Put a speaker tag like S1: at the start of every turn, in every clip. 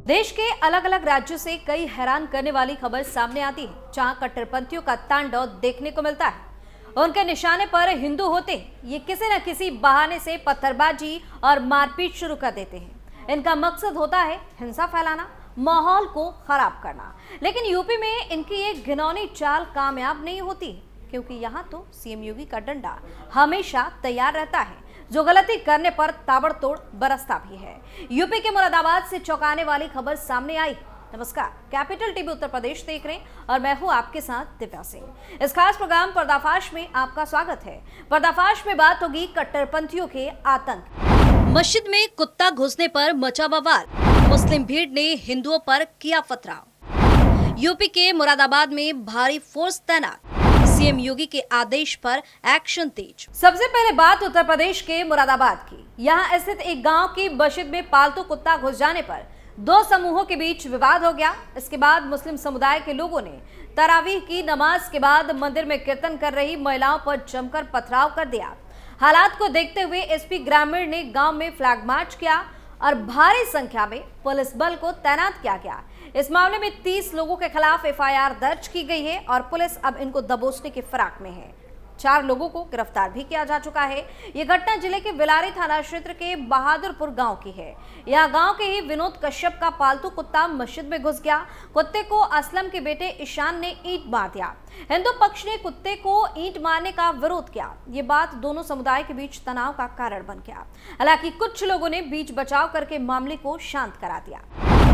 S1: देश के अलग अलग राज्यों से कई हैरान करने वाली खबर सामने आती है, जहां कट्टरपंथियों का तांडव देखने को मिलता है। उनके निशाने पर हिंदू होते ये किसी न किसी बहाने से पत्थरबाजी और मारपीट शुरू कर देते हैं। इनका मकसद होता है हिंसा फैलाना, माहौल को खराब करना। लेकिन यूपी में इनकी एक घिनौनी चाल कामयाब नहीं होती, क्योंकि यहाँ तो सीएम योगी का डंडा हमेशा तैयार रहता है, जो गलती करने पर ताबड़तोड़ बरसता भी है। यूपी के मुरादाबाद से चौंकाने वाली खबर सामने आई। नमस्कार, कैपिटल टीवी उत्तर प्रदेश देख रहे हैं और मैं हूं आपके साथ दिव्या सिंह। इस खास प्रोग्राम पर्दाफाश में आपका स्वागत है। पर्दाफाश में बात होगी कट्टरपंथियों के आतंक। मस्जिद में कुत्ता घुसने पर मचा बवाल, मुस्लिम भीड़ ने हिंदुओं पर किया पथराव। यूपी के मुरादाबाद में भारी फोर्स तैनात, सीएम योगी के आदेश पर एक्शन तेज। सबसे पहले बात उत्तर प्रदेश के मुरादाबाद की। यहाँ स्थित एक गांव की मस्जिद में पालतू कुत्ता घुस जाने पर दो समूहों के बीच विवाद हो गया। इसके बाद मुस्लिम समुदाय के लोगों ने तरावीह की नमाज के बाद मंदिर में कीर्तन कर रही महिलाओं पर जमकर पथराव कर दिया। हालात को देखते हुए एसपी ग्रामीण ने गांव में फ्लैग मार्च किया और भारी संख्या में पुलिस बल को तैनात किया गया। इस मामले में 30 लोगों के खिलाफ एफआईआर दर्ज की गई है और पुलिस अब इनको दबोचने की फिराक में है। 4 लोगों को गिरफ्तार भी किया जा चुका है। ये घटना जिले के विलारी थाना क्षेत्र के बहादुरपुर गांव की है। यह गांव के ही विनोद कश्यप का पालतू कुत्ता मस्जिद में घुस गया। कुत्ते को असलम के बेटे ईशान ने ईंट मार दिया। हिंदू पक्ष ने कुत्ते को ईंट मारने का विरोध किया। ये बात दोनों समुदाय के बीच तनाव का कारण बन गया। हालांकि कुछ लोगों ने बीच बचाव करके मामले को शांत करा दिया।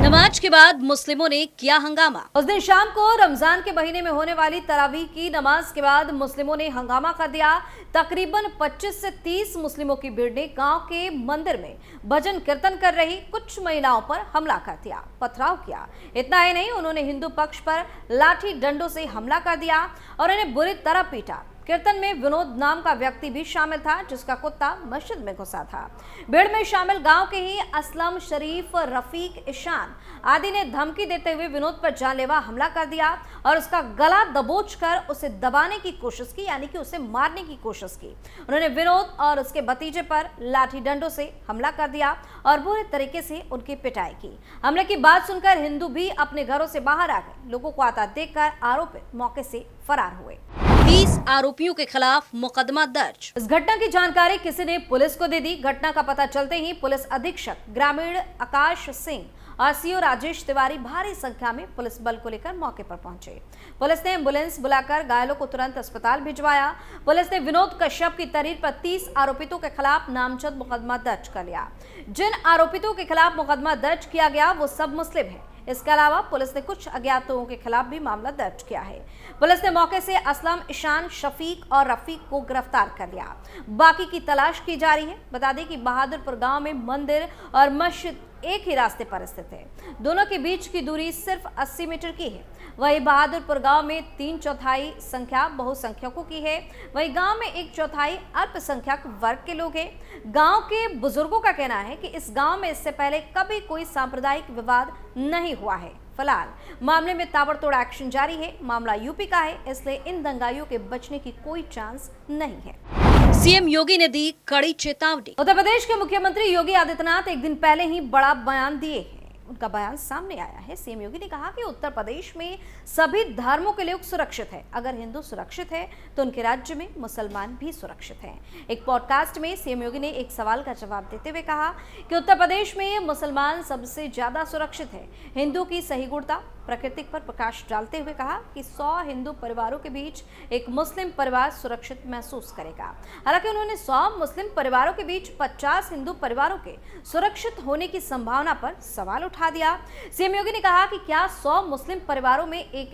S1: नमाज के बाद मुस्लिमों ने किया हंगामा। उस दिन शाम को रमजान के महीने में होने वाली तरावीह की नमाज के बाद मुस्लिमों ने हंगामा कर दिया। तकरीबन 25 से 30 मुस्लिमों की भीड़ ने गांव के मंदिर में भजन कीर्तन कर रही कुछ महिलाओं पर हमला कर दिया, पथराव किया। इतना ही नहीं, उन्होंने हिंदू पक्ष पर लाठी डंडों से हमला कर दिया और इन्हें बुरी तरह पीटा। कीर्तन में विनोद नाम का व्यक्ति भी शामिल था, जिसका कुत्ता मस्जिद में घुसा था। भीड़ में शामिल गांव के ही असलम, शरीफ, रफीक, ईशान आदि ने धमकी देते हुए विनोद पर जानलेवा हमला कर दिया और उसका गला दबोचकर उसे दबाने की कोशिश की, यानी कि उसे मारने की कोशिश की। उन्होंने विनोद और उसके भतीजे पर लाठी डंडों से हमला कर दिया और बुरे तरीके से उनकी पिटाई की। हमले की बात सुनकर हिंदू भी अपने घरों से बाहर आ गए। लोगों को आता देखकर आरोपी मौके से फरार हुए। 30 आरोपियों के खिलाफ मुकदमा दर्ज। इस घटना की जानकारी किसी ने पुलिस को दे दी। घटना का पता चलते ही पुलिस अधीक्षक ग्रामीण आकाश सिंह और सीओ राजेश तिवारी भारी संख्या में पुलिस बल को लेकर मौके पर पहुंचे। पुलिस ने एम्बुलेंस बुलाकर घायलों को तुरंत अस्पताल भिजवाया। पुलिस ने विनोद कश्यप की तहरीर पर 30 आरोपितों के खिलाफ नामजद मुकदमा दर्ज कर लिया। जिन आरोपितों के खिलाफ मुकदमा दर्ज किया गया वो सब मुस्लिम है। इसके अलावा पुलिस ने कुछ अज्ञात लोगों के खिलाफ भी मामला दर्ज किया है। पुलिस ने मौके से असलम, ईशान, शफीक और रफीक को गिरफ्तार कर लिया। बाकी की तलाश की जा रही है। बता दें कि बहादुरपुर गांव में मंदिर और मस्जिद एक ही रास्ते पर स्थित है। दोनों के बीच की दूरी सिर्फ 80 मीटर की है। वहीं बहादुरपुर गांव में 3/4 संख्या बहुसंख्यकों की है। वहीं गांव में 1/4 अल्पसंख्यक वर्ग के लोग हैं। गांव के बुजुर्गों का कहना है कि इस गांव में इससे पहले कभी कोई सांप्रदायिक विवाद नहीं हुआ है। फिलहाल मामले में ताबड़तोड़ एक्शन जारी है। मामला यूपी का है, इसलिए इन दंगाइयों के बचने की कोई चांस नहीं है। सीएम योगी ने दी कड़ी चेतावनी। उत्तर प्रदेश के मुख्यमंत्री योगी आदित्यनाथ एक दिन पहले ही बड़ा बयान दिए हैं। उनका बयान सामने आया है। सीएम योगी ने कहा कि उत्तर प्रदेश में सभी धर्मों के लोग सुरक्षित हैं। अगर हिंदू सुरक्षित है तो उनके राज्य में मुसलमान भी सुरक्षित हैं। एक पॉडकास्ट में सीएम योगी ने एक सवाल का जवाब देते हुए कहा कि उत्तर प्रदेश में मुसलमान सबसे ज्यादा सुरक्षित है। हिंदू की सही गुणता प्रकृति पर प्रकाश डालते हुए कहा कि 100 हिंदू परिवारों के बीच एक मुस्लिम परिवार सुरक्षित महसूस करेगा। हालांकि उन्होंने 100 मुस्लिम परिवारों के बीच 50 हिंदू परिवारों के सुरक्षित होने की संभावना पर सवाल उठा दिया। सीएम योगी ने कहा कि क्या 100 मुस्लिम परिवारों में एक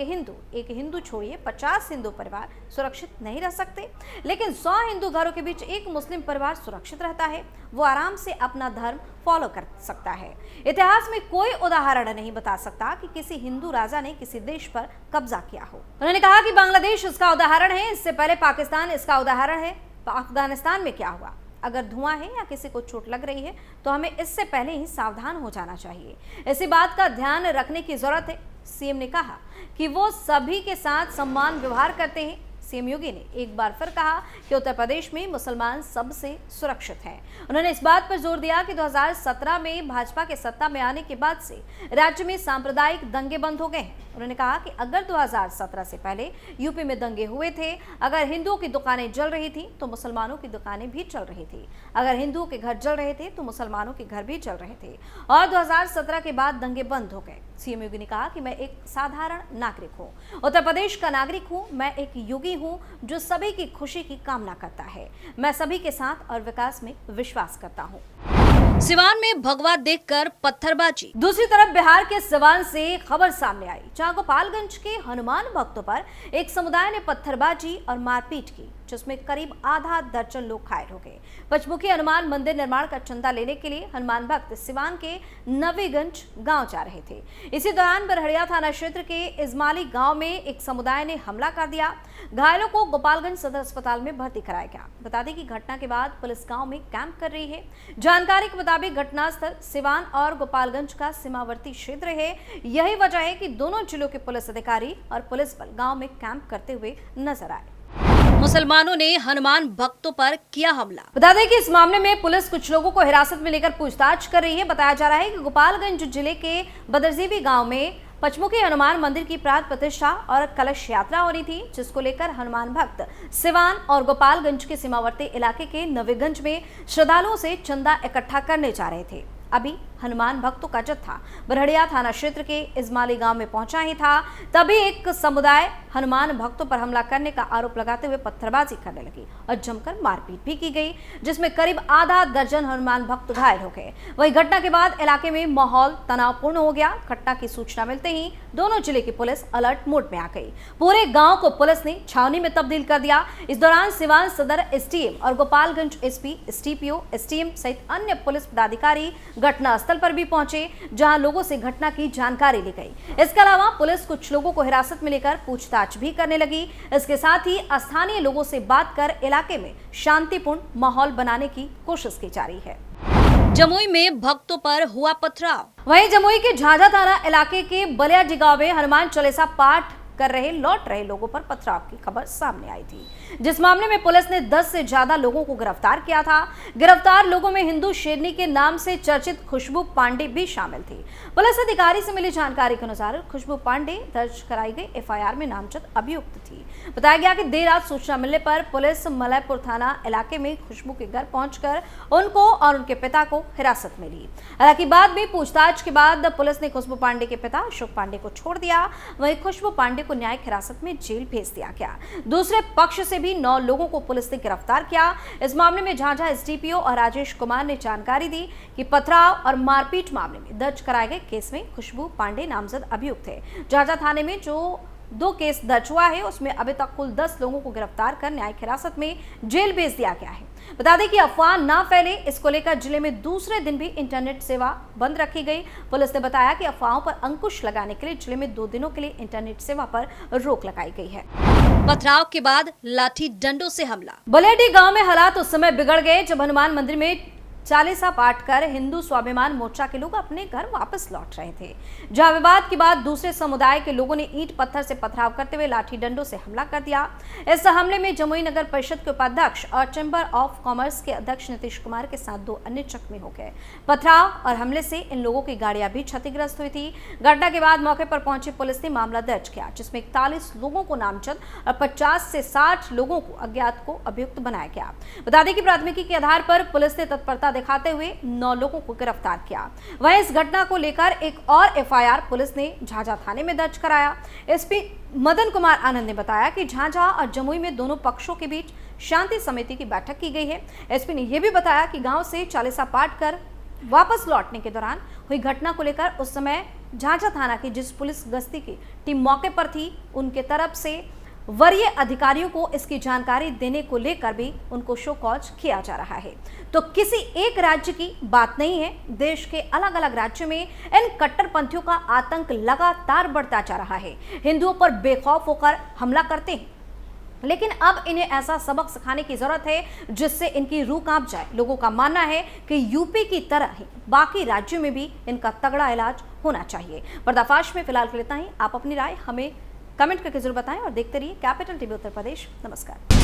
S1: हिंदू छोड़िए 50 हिंदू परिवार सुरक्षित नहीं रह सकते, लेकिन 100 हिंदू घरों के बीच एक मुस्लिम परिवार सुरक्षित रहता है। वो आराम से अपना धर्म फॉलो कर सकता है। इतिहास में कोई उदाहरण नहीं बता सकता कि किसी हिंदू राजा ने किसी देश पर कब्जा किया हो। उन्होंने कहा कि बांग्लादेश इसका उदाहरण है, इससे पहले पाकिस्तान इसका उदाहरण है। अफगानिस्तान में क्या हुआ? अगर धुआं है या किसी को चोट लग रही है तो हमें इससे पहले ही सावधान हो जाना चाहिए। इसी बात का ध्यान रखने की जरूरत है। सीएम ने कहा कि वो सभी के साथ सम्मान व्यवहार करते हैं। सीएम योगी ने एक बार फिर कहा कि उत्तर प्रदेश में मुसलमान सबसे सुरक्षित हैं। उन्होंने इस बात पर जोर दिया कि 2017 में भाजपा के सत्ता में आने के बाद से राज्य में सांप्रदायिक दंगे बंद हो गए हैं। उन्होंने कहा कि अगर 2017 से पहले यूपी में दंगे हुए थे, अगर हिंदुओं की दुकानें जल रही थी तो मुसलमानों की दुकानें भी चल रही थी, अगर हिंदुओं के घर जल रहे थे तो मुसलमानों के घर भी जल रहे थे और 2017 के बाद दंगे बंद हो गए। सीएम योगी ने कहा कि मैं एक साधारण नागरिक हूं, उत्तर प्रदेश का नागरिक हूं, मैं एक योगी हूं जो सभी की खुशी की कामना करता है। मैं सभी के साथ और विकास में विश्वास करता हूं। सिवान में भगवा देखकर पत्थरबाजी। दूसरी तरफ बिहार के सिवान से खबर सामने आई, जहां गोपालगंज के हनुमान भक्तों पर एक समुदाय ने पत्थरबाजी और मारपीट की, जिसमें करीब आधा दर्जन लोग घायल हो गए। पंचमुखी हनुमान मंदिर निर्माण का चंदा लेने के लिए हनुमान भक्त सिवान के नवीगंज गांव जा रहे थे। इसी दौरान बरहड़िया थाना क्षेत्र के इजमाली गांव में एक समुदाय ने हमला कर दिया। घायलों को गोपालगंज सदर अस्पताल में भर्ती कराया गया। बता दें कि घटना के बाद पुलिस गांव में कैंप कर रही है। जानकारी के मुताबिक घटनास्थल सिवान और गोपालगंज का सीमावर्ती क्षेत्र है। यही वजह है कि दोनों जिलों के पुलिस अधिकारी और पुलिस बल गांव में कैंप करते हुए नजर आए। मुसलमानों ने हनुमान भक्तों पर किया हमला। बता दें कि इस मामले में पुलिस कुछ लोगों को हिरासत में लेकर पूछताछ कर रही है। बताया जा रहा है कि गोपालगंज जिले के बदरजीवी गांव में पंचमुखी हनुमान मंदिर की प्राण प्रतिष्ठा और कलश यात्रा होनी थी, जिसको लेकर हनुमान भक्त सिवान और गोपालगंज के सीमावर्ती इलाके के नवीगंज में श्रद्धालुओं से चंदा इकट्ठा करने जा रहे थे। अभी हनुमान भक्तों का जत्था बरहड़िया थाना क्षेत्र के इजमाली गांव में पहुंचा ही था, तभी एक समुदाय हनुमान भक्तों पर हमला करने का आरोप लगाते हुए पत्थरबाजी करने लगी और जमकर मारपीट भी की गई, जिसमें करीब आधा दर्जन हनुमान भक्त घायल हो गए। वही घटना के बाद इलाके में माहौल तनावपूर्ण हो गया। घटना की सूचना मिलते ही दोनों जिले की पुलिस अलर्ट मोड में आ गई। पूरे गाँव को पुलिस ने छावनी में तब्दील कर दिया। इस दौरान सिवान सदर एसडीएम और गोपालगंज एसपी, एसडीपीओ, एसडीएम सहित अन्य पुलिस पदाधिकारी घटना स्थल पर भी पहुंचे, जहां लोगों से घटना की जानकारी ली गई। इसके अलावा पुलिस कुछ लोगों को हिरासत में लेकर पूछताछ भी करने लगी। इसके साथ ही स्थानीय लोगों से बात कर इलाके में शांतिपूर्ण माहौल बनाने की कोशिश की जा रही है। जमुई में भक्तों पर हुआ पथराव। वहीं जमुई के झाझा थाना इलाके के बलियाडी गांव में हनुमान चालीसा पाठ कर रहे लौट रहे लोगों पर पथराव की खबर सामने आई थी, जिस मामले में पुलिस ने 10 से ज्यादा लोगों को गिरफ्तार किया था। गिरफ्तार लोगों में हिंदू शेरनी के नाम से चर्चित खुशबू पांडे भी शामिल थी। पुलिस अधिकारी से मिली जानकारी के अनुसार खुशबू पांडे दर्ज कराई गई एफआईआर में नामजद अभियुक्त थी। बताया गया कि देर रात सूचना मिलने पर पुलिस मलयपुर थाना इलाके में खुशबू के घर पहुंचकर उनको और उनके पिता को हिरासत में ली। हालांकि बाद में पूछताछ के बाद पुलिस ने खुशबू पांडे के पिता अशोक पांडे को छोड़ दिया। वहीं खुशबू पांडे को न्यायिक हिरासत में जेल भेज दिया गया। दूसरे पक्ष से भी 9 लोगों को पुलिस ने गिरफ्तार किया। इस मामले में झाझा एसडीपीओ और राजेश कुमार ने जानकारी दी कि पथराव और मारपीट मामले में दर्ज कराए गए केस में खुशबू पांडे नामजद अभियुक्त थे। झाझा थाने में जो 2 केस दर्ज हुआ है, उसमें अभी तक कुल 10 लोगों को गिरफ्तार कर न्यायिक हिरासत में जेल भेज दिया गया है। बता दें कि अफवाह ना फैले, इसको लेकर जिले में दूसरे दिन भी इंटरनेट सेवा बंद रखी गई। पुलिस ने बताया कि अफवाहों पर अंकुश लगाने के लिए जिले में 2 दिनों के लिए इंटरनेट सेवा पर रोक लगाई गई है। पथराव के बाद लाठी डंडों से हमला। बलेडी गांव में हालात उस समय बिगड़ गए जब हनुमान मंदिर में चालीसा पाठ कर हिंदू स्वाभिमान मोर्चा के लोग अपने घर वापस लौट रहे थे, जहां विवाद के बाद दूसरे समुदाय के लोगों ने ईंट पत्थर से पथराव करते हुए लाठी डंडों से हमला कर दिया। इस हमले में जमुई नगर परिषद के उपाध्यक्ष और चैम्बर ऑफ कॉमर्स के अध्यक्ष नीतीश कुमार के साथ 2 अन्य जख्मी हो गए। पथराव और हमले से इन लोगों की गाड़ियां भी क्षतिग्रस्त हुई थी। घटना के बाद मौके पर पहुंची पुलिस ने मामला दर्ज किया, जिसमें 41 लोगों को नामजद और 50 से 60 लोगों को अज्ञात को अभियुक्त बनाया गया। बता दें कि प्राथमिकी के आधार पर पुलिस ने तत्परता दिखाते हुए 9 लोगों को गिरफ्तार किया। वहीं इस घटना को लेकर एक और एफआईआर पुलिस ने झाझा थाने में दर्ज कराया। एसपी मदन कुमार आनंद ने बताया कि झाझा और जमुई में दोनों पक्षों के बीच शांति समिति की बैठक की गई है। एसपी ने यह भी बताया कि गांव से चालीसा पाठ कर वापस लौटने के दौरान हुई घटना को लेकर उस समय झाझा थाना की जिस पुलिस गश्ती की टीम मौके पर थी, उनके तरफ से वरीय अधिकारियों को इसकी जानकारी देने को लेकर भी उनको शो कॉज किया जा रहा है। तो किसी एक राज्य की बात नहीं है, देश के अलग अलग राज्यों में इन कट्टरपंथियों का आतंक लगातार बढ़ता जा रहा है। हिंदुओं पर बेखौफ होकर हमला करते हैं, लेकिन अब इन्हें ऐसा सबक सिखाने की जरूरत है जिससे इनकी रूह कांप जाए। लोगों का मानना है कि यूपी की तरह ही बाकी राज्यों में भी इनका तगड़ा इलाज होना चाहिए। पर्दाफाश में फिलहाल के लिए इतना ही। आप अपनी राय हमें कमेंट करके जरूर बताएं और देखते रहिए कैपिटल टीवी उत्तर प्रदेश। नमस्कार।